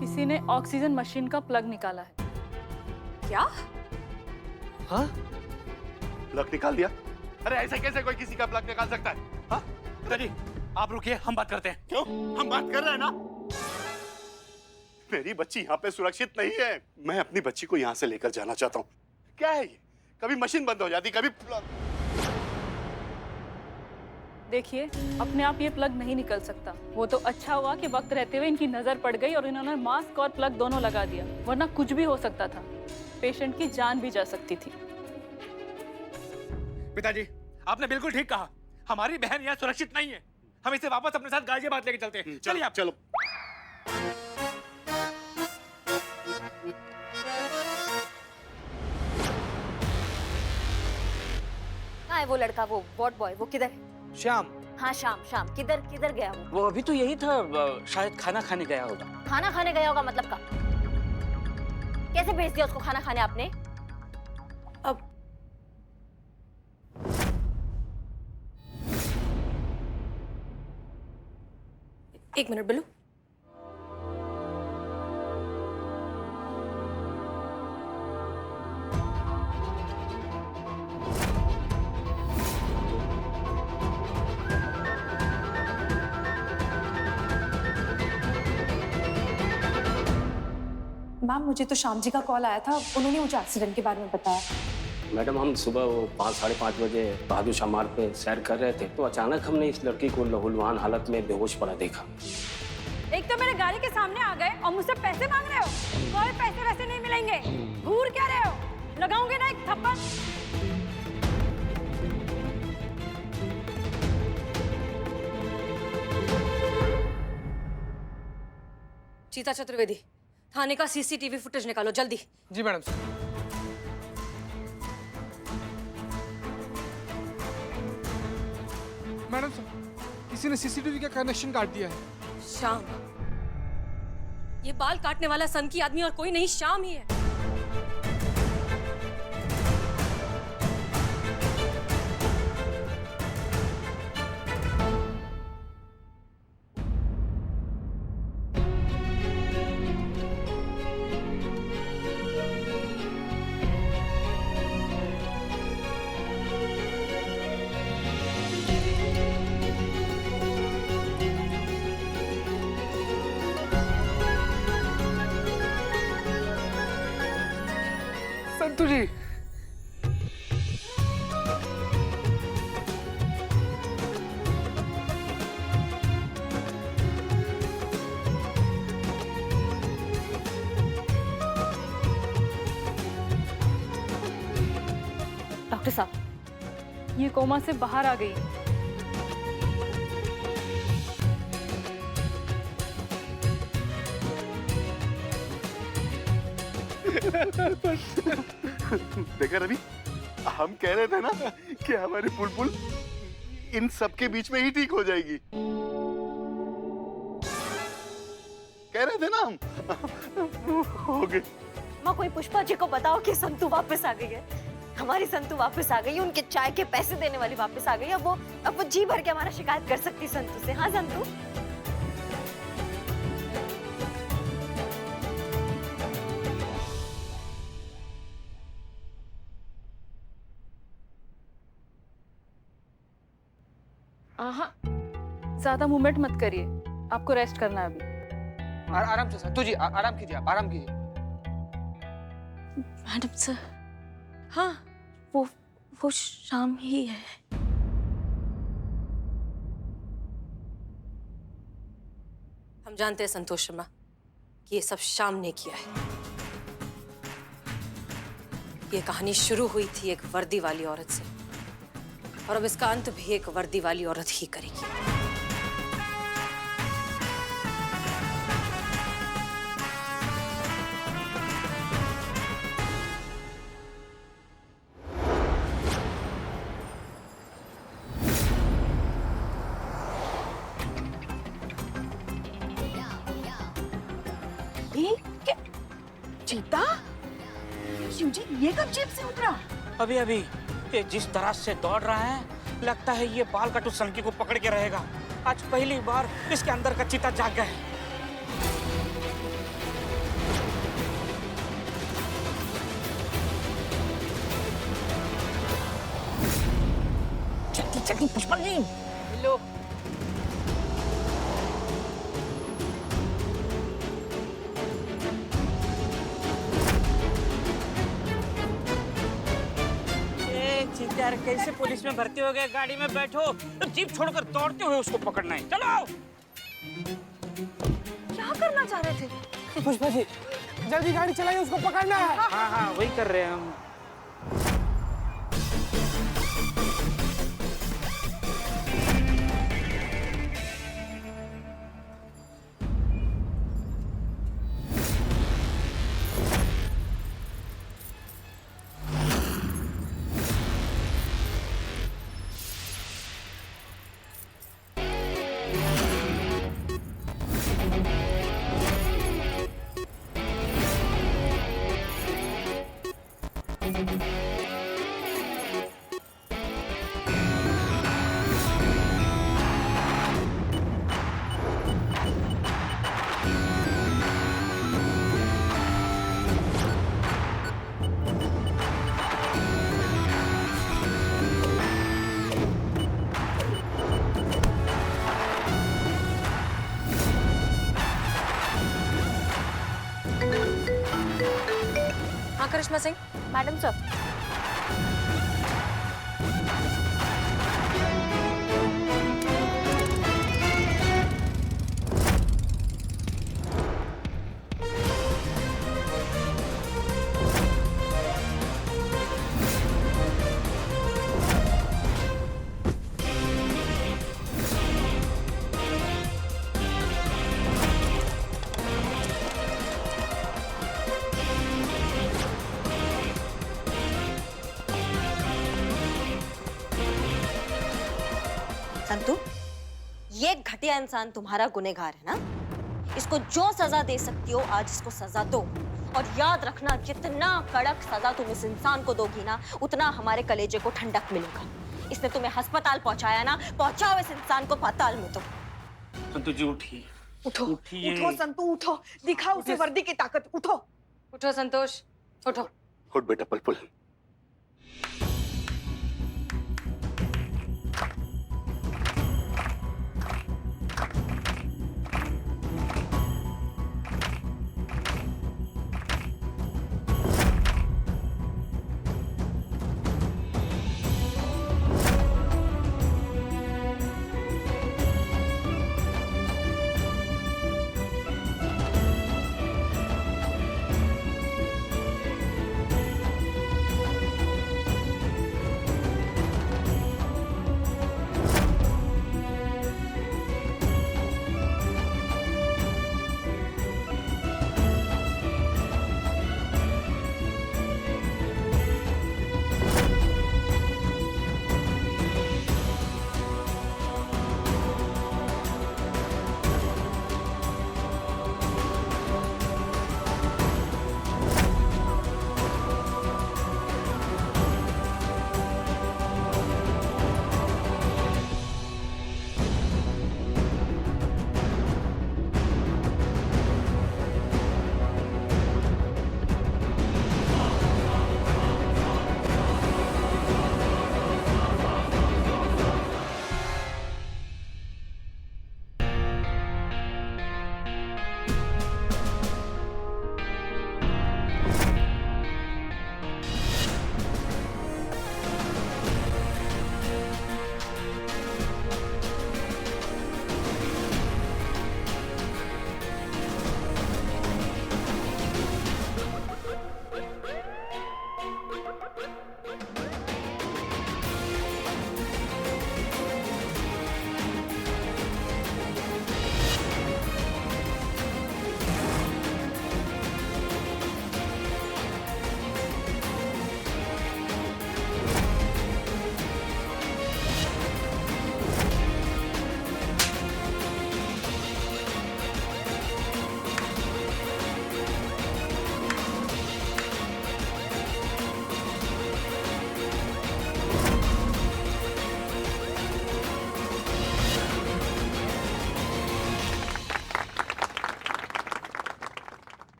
किसी ने oxygen machine का प्लग निकाला है। क्या? हाँ? प्लग निकाल दिया? अरे ऐसे कैसे कोई किसी का प्लग निकाल सकता है? हाँ? पिताजी आप रुकिए, हम बात करते हैं। क्यों? हम बात कर रहे हैं ना। मेरी बच्ची यहाँ पे सुरक्षित नहीं है। मैं अपनी बच्ची को यहाँ से लेकर जाना चाहता हूँ। क्या है ये? कभी मशीन बंद हो जाती, कभी प्लग। देखिए, अपने आप ये प्लग नहीं निकल सकता। वो तो अच्छा हुआ कि वक्त रहते हुए इनकी नजर पड़ गई और इन्होंने मास्क और प्लग दोनों लगा दिया, वरना कुछ भी हो सकता था। पेशेंट की जान भी जा सकती थी। पिताजी आपने बिल्कुल ठीक कहा, हमारी बहन यहाँ सुरक्षित नहीं है। हम इसे वापस अपने साथ गाजियाबाद लेके चलते हैं। चलिए आप। चलो। कहाँ है वो लड़का, वो वॉर्ड बॉय, वो किधर है? श्याम। हाँ शाम, शाम किधर किधर गया वो? वो अभी तो यही था, शायद खाना खाने गया होगा। खाना खाने गया होगा मतलब का? कैसे भेज दिया उसको खाना खाने आपने? अब एक मिनट बिल्लू। मैम मुझे तो श्याम जी का कॉल आया था, उन्होंने मुझे एक्सीडेंट के बारे में बताया। मैडम हम सुबह वो 5 साढ़े 5 बजे बहादुर शाह मार्ग पे सैर कर रहे थे तो अचानक हमने इस लड़की को लहूलुहान हालत में बेहोश पड़ा देखा। एक तो मेरे गाड़ी के सामने आ गए और मुझसे पैसे मांग रहे हो। कोई पैसे वैसे नहीं मिलेंगे। घूर क्या रहे हो? लगाऊंगे ना एक थप्पड़। चीता चतुर्वेदी, थाने का सीसीटीवी फुटेज निकालो जल्दी। जी मैडम सर। मैडम सर, किसी ने सीसीटीवी का कनेक्शन काट दिया है। श्याम, ये बाल काटने वाला सन की आदमी और कोई नहीं, श्याम ही है। संतु जी, डॉक्टर साहब, ये कोमा से बाहर आ गई। देखा रवि, हम कह रहे थे ना कि हमारी बुलबुल इन सब के बीच में ही ठीक हो जाएगी। कह रहे थे ना हम। हो गई। माँ कोई पुष्पा जी को बताओ कि संतु वापस आ गई है। हमारी संतु वापस आ गई, उनके चाय के पैसे देने वाली वापस आ गई। अब वो जी भर के हमारा शिकायत कर सकती संतु से। हाँ संतु? हाँ, ज्यादा मूवमेंट मत करिए, आपको रेस्ट करना है अभी। आराम से संतु जी, आराम कीजिए, आप आराम कीजिए। मैडम सर, हाँ वो शाम ही है। हम जानते हैं संतोष शर्मा कि ये सब शाम ने किया है। ये कहानी शुरू हुई थी एक वर्दी वाली औरत से और अब इसका अंत भी एक वर्दी वाली औरत ही करेगी। चीता? शिवजी, ये कब जीप से उतरा? अभी अभी ये जिस तरह से दौड़ रहा है, लगता है ये बाल कटु सनकी को पकड़ के रहेगा। आज पहली बार इसके अंदर का चीता जाग गया है। जल्दी पुष्पा जी। लो यार कैसे पुलिस में भर्ती हो गए? गाड़ी में बैठो तो जीप छोड़कर दौड़ते हुए उसको पकड़ना है। चलो। क्या करना चाह रहे थे? पुष्पा जी जल्दी गाड़ी चलाइए, उसको पकड़ना है। हाँ हाँ वही कर रहे हैं हम। हाँ करिश्मा सिंह। मैडम सर, संतू, ये घटिया इंसान तुम्हारा गुनहगार है ना? इसको जो सजा दे सकती हो आज इसको सजा दो, और याद रखना जितना कड़क सजा तुम इस इंसान को दोगी ना उतना हमारे कलेजे को ठंडक मिलेगा। इसने तुम्हें अस्पताल पहुंचाया ना, पहुंचाओ इस इंसान को पाताल में। तो संतु जी उठिए। उठो उठिए। उठो संतू उठो, दिखाओ उसे वर्दी की ताकत। उठो उठो संतोष, उठो। उठ बेटा पलपुल।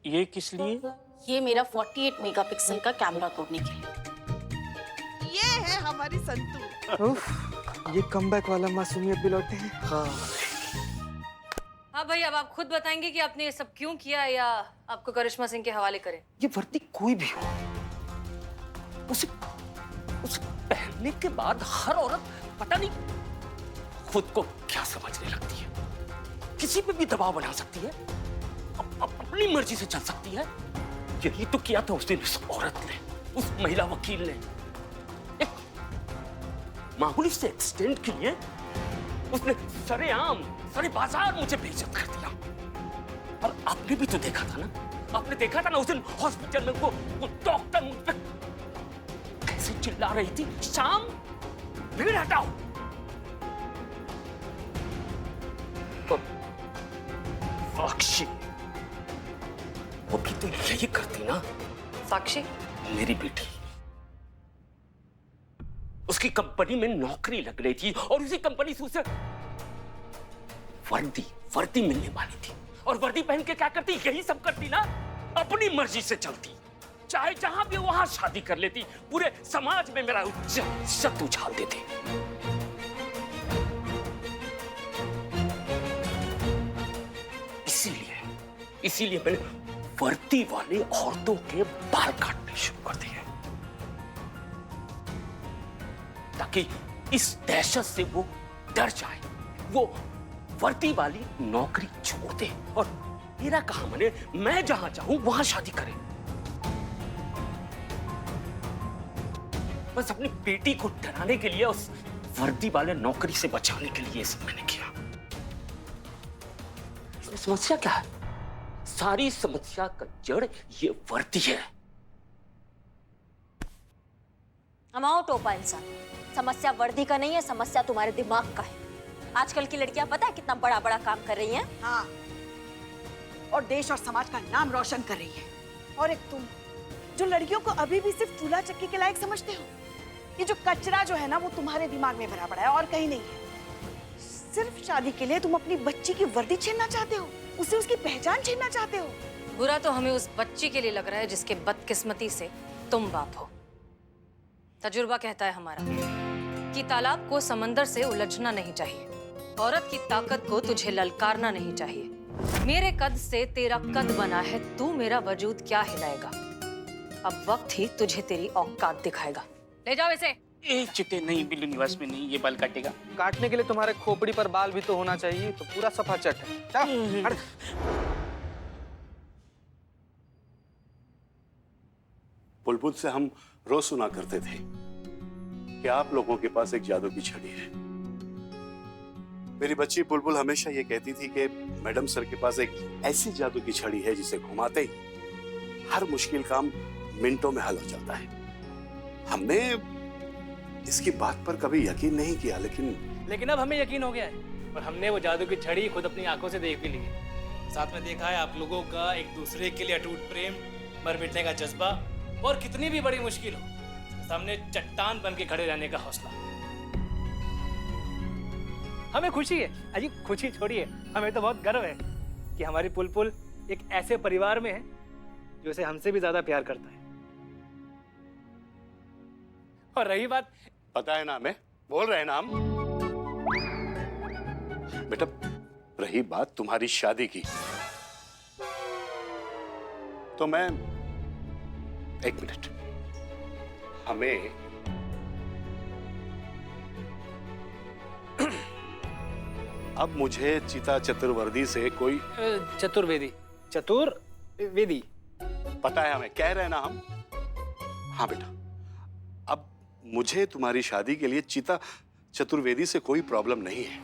ये किस लिए? ये मेरा 48 मेगापिक्सल का कैमरा तोड़ने के लिए। ये है हमारी संतू। उफ, ये कमबैक वाला मासूमियत भी लौटे हैं। हाँ भाई, अब आप खुद बताएंगे कि आपने ये सब क्यों किया या आपको करिश्मा सिंह के हवाले करें? ये वर्दी कोई भी हो, उसे पहनने के बाद हर औरत पता नहीं खुद को क्या समझने लगती है, किसी पे भी दबाव बना सकती है, अपनी मर्जी से चल सकती है। यही तो किया था उस दिन उस औरत ने, उस महिला वकील ने। एक मामूली से एक्सीडेंट के लिए उसने सरेआम सारे बाजार मुझे बेइज्जत कर दिया। और आपने भी तो देखा था ना, आपने देखा था ना उस दिन हॉस्पिटल में वो डॉक्टर मुझ पे कैसे चिल्ला रही थी, शाम भीड़ हटाओ। तो साक्षी वो भी तो यही करती ना। साक्षी मेरी बेटी, उसकी कंपनी में नौकरी लग रही थी और उसी कंपनी से उसे वर्दी मिलने वाली थी। और वर्दी पहन के क्या करती, यही सब करती ना, अपनी मर्जी से चलती, चाहे जहां भी वहां शादी कर लेती, पूरे समाज में मेरा इज्जत उछाल देती। इसीलिए मैंने वर्दी वाली औरतों के बाल काटने शुरू कर दिए, ताकि इस दहशत से वो डर जाए, वो वर्दी वाली नौकरी छोड़ दे और मेरा कहा माने मैं जहां चाहूं वहां शादी करे। बस अपनी बेटी को डराने के लिए, उस वर्दी वाले नौकरी से बचाने के लिए सब मैंने किया। इसमें समस्या क्या है? सारी समस्या का जड़ ये वर्दी है। अमाओ टोपा इंसान, समस्या वर्दी का नहीं है, समस्या तुम्हारे दिमाग का है। आजकल की लड़कियां पता है कितना बड़ा बड़ा काम कर रही हैं? हाँ, और देश और समाज का नाम रोशन कर रही है। और एक तुम जो लड़कियों को अभी भी सिर्फ चूल्हा चक्की के लायक समझते हो। ये जो कचरा जो है ना, वो तुम्हारे दिमाग में भरा पड़ा है और कहीं नहीं है। सिर्फ शादी के लिए तुम अपनी बच्ची की वर्दी छीनना चाहते हो, उसे उसकी पहचान छीनना चाहते हो। बुरा तो हमें उस बच्ची के लिए लग रहा है जिसके बदकिस्मती से तुम बाप हो। तजुर्बा कहता है हमारा कि तालाब को समंदर से उलझना नहीं चाहिए, औरत की ताकत को तुझे ललकारना नहीं चाहिए। मेरे कद से तेरा कद बना है, तू मेरा वजूद क्या हिलाएगा। अब वक्त ही तुझे तेरी औकात दिखाएगा। ले जाओ इसे। ए चिट्टे नहीं, बिल्लू निवास में नहीं, ये बाल काटेगा। काटने के लिए तुम्हारे खोपड़ी पर बाल भी तो होना चाहिए, तो पूरा सफा चट है। चल, हट। बुलबुल से हम रोज सुना करते थे कि आप लोगों के पास एक जादू की छड़ी है। मेरी बच्ची बुलबुल हमेशा ये कहती थी कि मैडम सर के पास एक ऐसी जादू की छड़ी है जिसे घुमाते ही हर मुश्किल काम मिनटों में हल हो जाता है। हमने इसकी बात पर कभी यकीन नहीं किया, लेकिन अब हमें यकीन हो गया है और हमने वो जादू की छड़ी खुद अपनी आंखों से देख भी ली है। साथ में देखा है आप लोगों का एक दूसरे के लिए अटूट प्रेम, मर मिटने का जज्बा और कितनी भी बड़ी मुश्किल हो सामने चट्टान बन के खड़े रहने का हौसला। हमें खुशी है अजी, खुशी छोड़िए, हमें तो बहुत गर्व है कि हमारी पुलपुल एक ऐसे परिवार में है जो उसे हमसे भी ज्यादा प्यार करता है। और रही बात, पता है ना हमें, बोल रहे हैं ना हम। बेटा, रही बात तुम्हारी शादी की, तो मैं एक मिनट, हमें अब मुझे चिता चतुर्वेदी से कोई चतुर्वेदी पता है हमें, कह रहे हैं ना हम। हाँ बेटा, अब मुझे तुम्हारी शादी के लिए चिता चतुर्वेदी से कोई प्रॉब्लम नहीं है।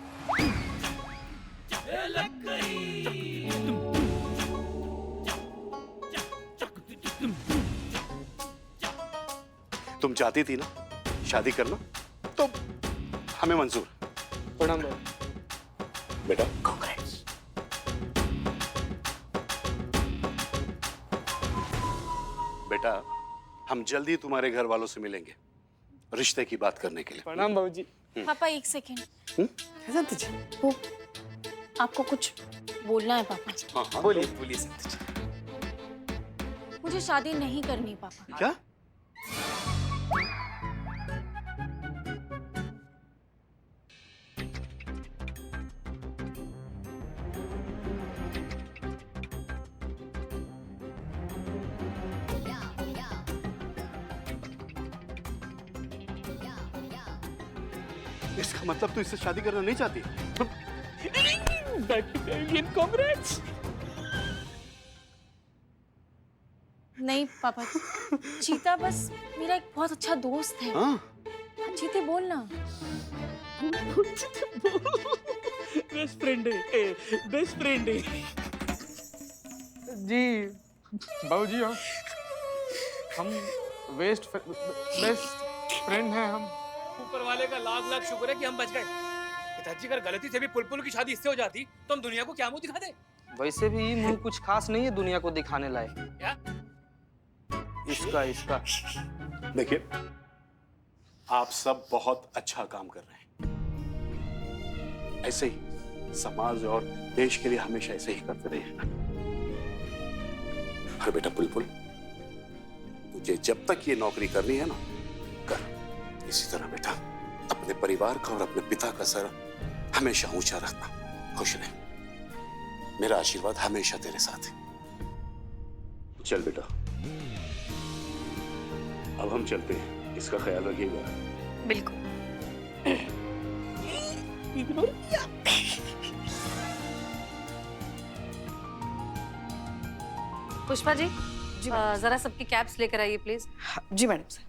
तुम चाहती थी ना शादी करना, तो हमें मंजूर। प्रणाम बेटा, कांग्रेस। बेटा, हम जल्दी तुम्हारे घर वालों से मिलेंगे रिश्ते की बात करने के लिए। प्रणाम बाबूजी। पापा एक सेकेंड, संत जी। वो आपको कुछ बोलना है पापा। हाँ हाँ, बोलिए। बोलिए संत जी। मुझे शादी नहीं करनी पापा। क्या? इसका मतलब तू इससे शादी करना नहीं चाहती? नहीं पापा, चीता बस मेरा एक बहुत अच्छा दोस्त है। हाँ? हाँ, चीते बोलना। बेस्ट फ्रेंड है, बेस्ट फ्रेंड है। जी बाबूजी हम बेस्ट फ्रेंड हैं हम। ऊपर वाले का लाख लाख शुक्र है कि हम बच गए। पिताजी अगर गलती से भी पुलपुल की शादी इससे हो जाती तो हम दुनिया को क्या मुंह दिखाते? वैसे भी ये मुंह कुछ खास नहीं है दुनिया को दिखाने लायक। क्या? इसका देखिए, आप सब बहुत अच्छा काम कर रहे हैं। ऐसे ही समाज और देश के लिए हमेशा ऐसे ही करते रहिएगा। और बेटा बुलबुल, तुझे जब तक ये नौकरी करनी है ना, कर। इसी तरह बेटा अपने परिवार का और अपने पिता का सर हमेशा ऊंचा रखना। खुश रहे। मेरा आशीर्वाद हमेशा तेरे साथ है। चल बेटा, अब हम चलते हैं। इसका ख्याल रखिएगा। बिल्कुल। पुष्पा जी, जरा सबकी कैप्स लेकर आइए प्लीज। जी मैडम सर।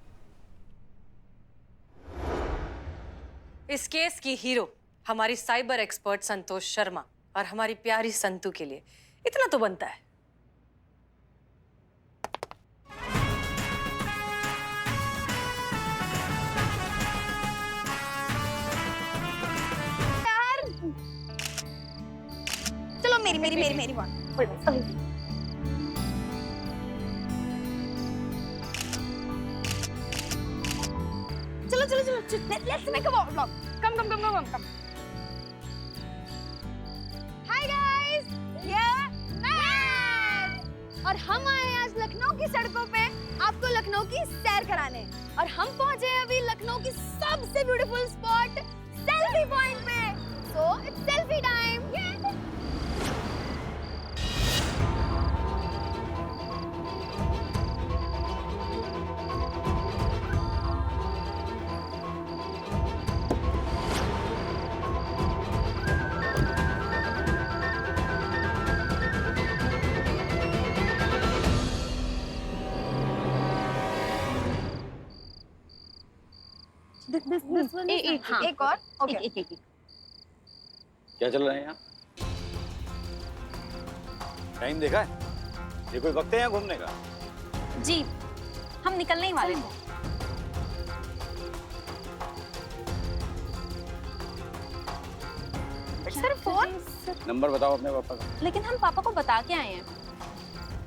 इस केस की हीरो हमारी साइबर एक्सपर्ट संतोष शर्मा और हमारी प्यारी संतू के लिए इतना तो बनता है। चलो मेरी बात। चलो let's make a vlog. Come. Hi guys, ये मैं और हम आए हैं आज लखनऊ की सड़कों पे आपको लखनऊ की सैर कराने। और हम पहुंचे हैं अभी लखनऊ की सबसे ब्यूटीफुल स्पॉट सेल्फी पॉइंट पे। So it's selfie time. एक और। ओके। एक। क्या चल रहा है यहाँ? टाइम देखा है? ये कोई वक्त है यहाँ घूमने का? जी, हम निकलने ही वाले थे। Sir phone. नंबर बताओ अपने पापा का। लेकिन हम पापा को बता के आए हैं।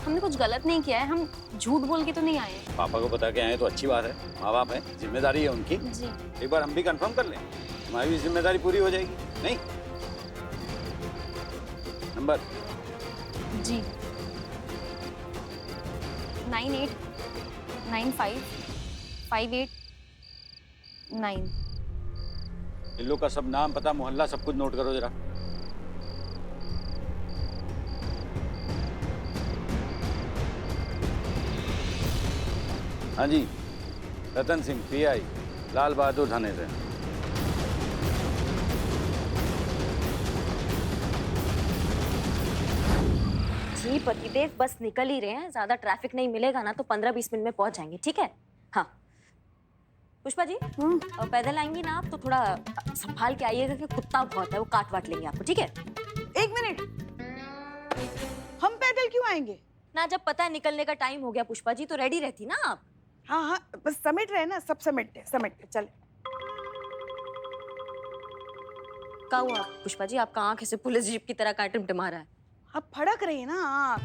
हमने कुछ गलत नहीं किया है, हम झूठ बोल के तो नहीं आए हैं। पापा को बता के आए तो अच्छी बात है। माँ बाप है, जिम्मेदारी है उनकी। जी। एक बार हम भी कंफर्म कर लें, हमारी भी जिम्मेदारी पूरी हो जाएगी। नहीं? नंबर। जी। 989558 इन लोग का सब नाम पता मोहल्ला सब कुछ नोट करो जरा। हाँ जी, रतन सिंह पीआई, लाल बहादुर थाने से। जी पतिदेव बस निकल ही रहे हैं। ज्यादा ट्रैफिक नहीं मिलेगा ना तो 15-20 मिनट में पहुंच जाएंगे। ठीक है? हाँ पुष्पा जी, पैदल आएंगी ना आप तो थोड़ा संभाल के आइएगा कि कुत्ता बहुत है, वो काट वाट लेंगे आपको। ठीक है? एक मिनट, हम पैदल क्यों आएंगे? ना जब पता है निकलने का टाइम हो गया पुष्पा जी तो रेडी रहती ना आप। हाँ बस समेट रहे ना, सब समेटते चल। क्या हुआ पुष्पा जी, आपका आंख ऐसे पुलिस जीप की तरह का टिमटिमा रहा है? आप फड़क रही है ना आँख।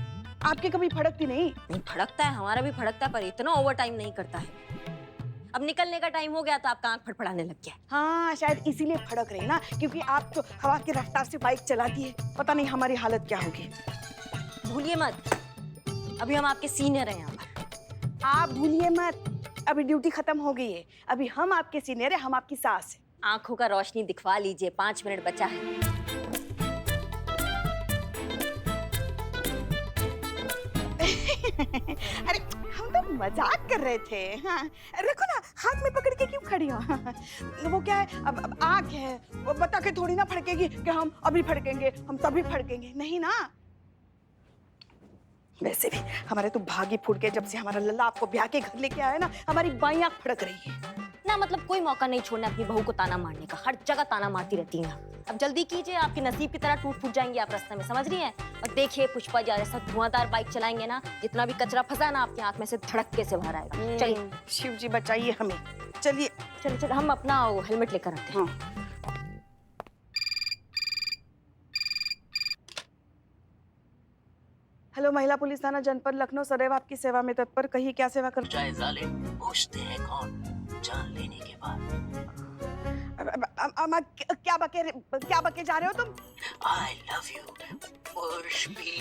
आपकी कभी फड़कती नहीं? फड़कता है, हमारा भी फड़कता है पर इतना ओवर टाइम नहीं करता है। अब निकलने का टाइम हो गया तो आपका आंख फड़फड़ाने लग गया। हाँ शायद इसीलिए फड़क रही ना, क्योंकि आप तो हवा की रफ्तार से बाइक चलाती है। पता नहीं हमारी हालत क्या होगी। भूलिए मत, अभी हम आपके सीनियर हैं यहाँ पर। आप भूलिए मत, अभी ड्यूटी खत्म हो गई है। अभी हम आपके सीनियर है, हम आपकी सास है। आंखों का रोशनी दिखवा लीजिए, 5 मिनट बचा है। अरे हम तो मजाक कर रहे थे। हाँ रखो ना, हाथ में पकड़ के क्यों खड़ी हो? वो क्या है, अब आग है, वो बता के थोड़ी ना फड़केगी कि हम अभी फड़केंगे, हम तभी फड़केंगे, नहीं ना। वैसे भी हमारे तो भागी फूट के जब से हमारा लल्ला आपको ब्याह के घर लेके आया ना, हमारी बाईं आंख फड़क रही है ना। मतलब कोई मौका नहीं छोड़ना अपनी बहू को ताना मारने का, हर जगह ताना मारती रहती हैं। अब जल्दी कीजिए, आपके नसीब की तरह टूट फूट जाएंगे आप रास्ते में, समझ रही हैं? और देखिए पुष्पा जी ऐसा धुआंधार बाइक चलाएंगे ना, जितना भी कचरा फंसा ना आपकी आंख में से धड़क्के से बाहर आएगा। चलिए शिव जी बचाइए हमें। चलिए चलिए चलिए, हम अपना हेलमेट लेकर आते हैं। हाँ। हेलो, महिला पुलिस थाना जनपद लखनऊ सदैव आपकी सेवा में तत्पर। कहिए क्या सेवा कर। चाहे जालिम पूछते हैं कौन, जान लेने के बाद। क्या बके जा रहे हो तुम? I love you, Urvashi.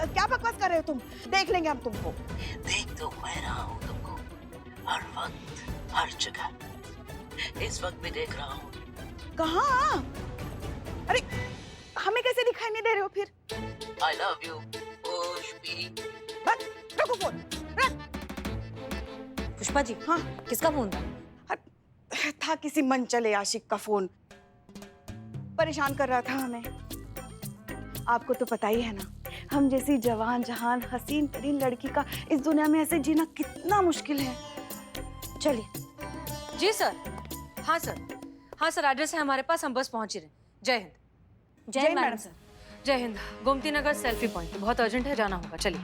क्या बकवास कर रहे हो तुम? देख लेंगे हम तुमको। देख तो मैं रहा हूँ तुमको, हर वक्त हर जगह। इस वक्त भी देख रहा हूँ। कहाँ? अरे हमें कैसे दिखाई नहीं दे रहे हो फिर? I love you, Urvashi. बस रखो फोन, रख। पुष्पा जी, हाँ किसका फोन था? किसी मन चले आशिक का फोन, परेशान कर रहा था हमें। आपको तो पता ही है ना, हम जैसी जवान जहान हसीन तरीन लड़की का इस दुनिया में ऐसे जीना कितना मुश्किल है। चलिए। जी सर। हाँ सर, हाँ सर, एड्रेस है हमारे पास, हम बस पहुंच ही रहे। जय हिंद। जय मैडम सर। जय हिंद। गोमती नगर सेल्फी पॉइंट, बहुत अर्जेंट है, जाना होगा। चलिए।